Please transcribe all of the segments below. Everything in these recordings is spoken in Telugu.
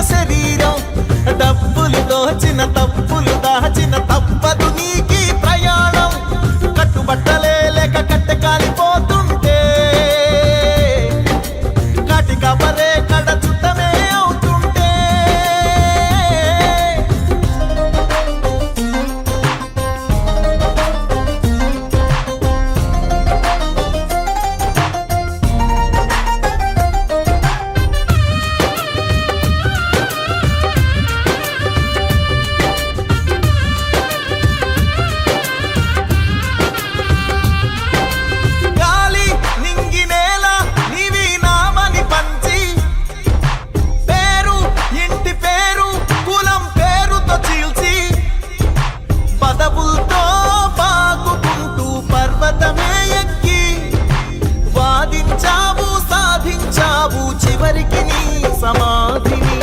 శరీరం డబ్బులు దోచిన తప్పులు దాచిన తప్పదు నీకీ ప్రయాణం కట్టుబట్టలే లేక కట్టె కాలిపోతుంటే కాటి కబరే కడ చుట్టమే అవుతుంటే చివరికి నీ సమాధిని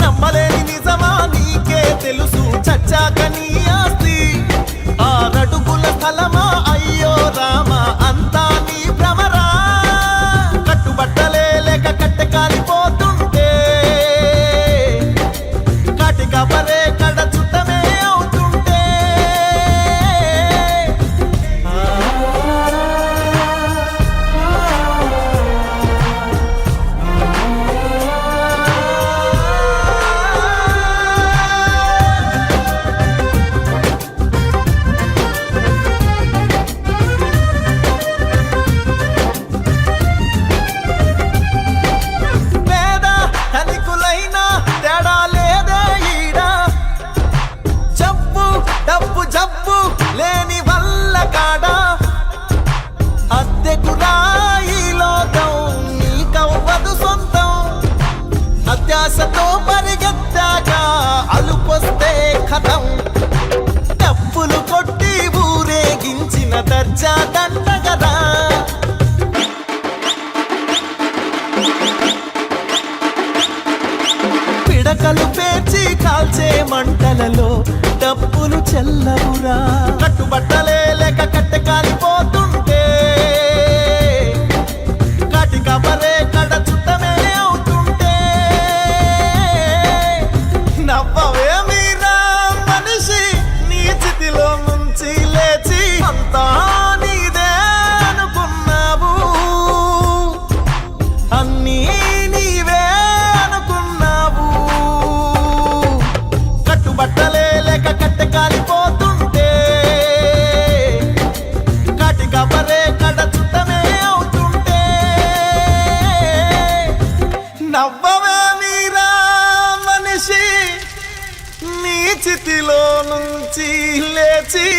నమ్మలేని నిజమా నీకే తెలుసు చచ్చాక నీ ఆస్తి ఆరడుగుల స్థలమా అయ్యో రామా అంతా నీ భ్రమరా కట్టుబట్టలే లేక కట్టె కాలిపోతుంటే కాటి కబరే కడ చుట్టమే అవుతుంటే జబ్బు లేని వల్ల కాడా అద్దెకురా ఈ లోకం నీకవ్వదు సొంతం అత్యాశతో పరిగెత్తాక అలుపొస్తే కథం డప్పులు కొట్టి ఊరేగించిన దర్జా దండగదా పిడకలు పేర్చి కాల్చే మంటలలో డప్పులు చెల్లవురా కట్టుబట్టలే లేక కట్టె కాలిపోతుంటే కాటి కబరే కడ చుట్టమే అవుతుంటే నవ్వవే మీరా మనిషి నీ చితిలో నుంచి లేచి అంతా నీదే అనుకున్నావు అన్నీ నీవే అనుకున్నావు కట్టుబట్టలే లేక కట్టె కాలిపోతుంటే కాటి కబరే కడ చుట్టమే అవుతుంటే నవ్వవే మీరా మనిషి నీ చితిలో నుంచి లేచి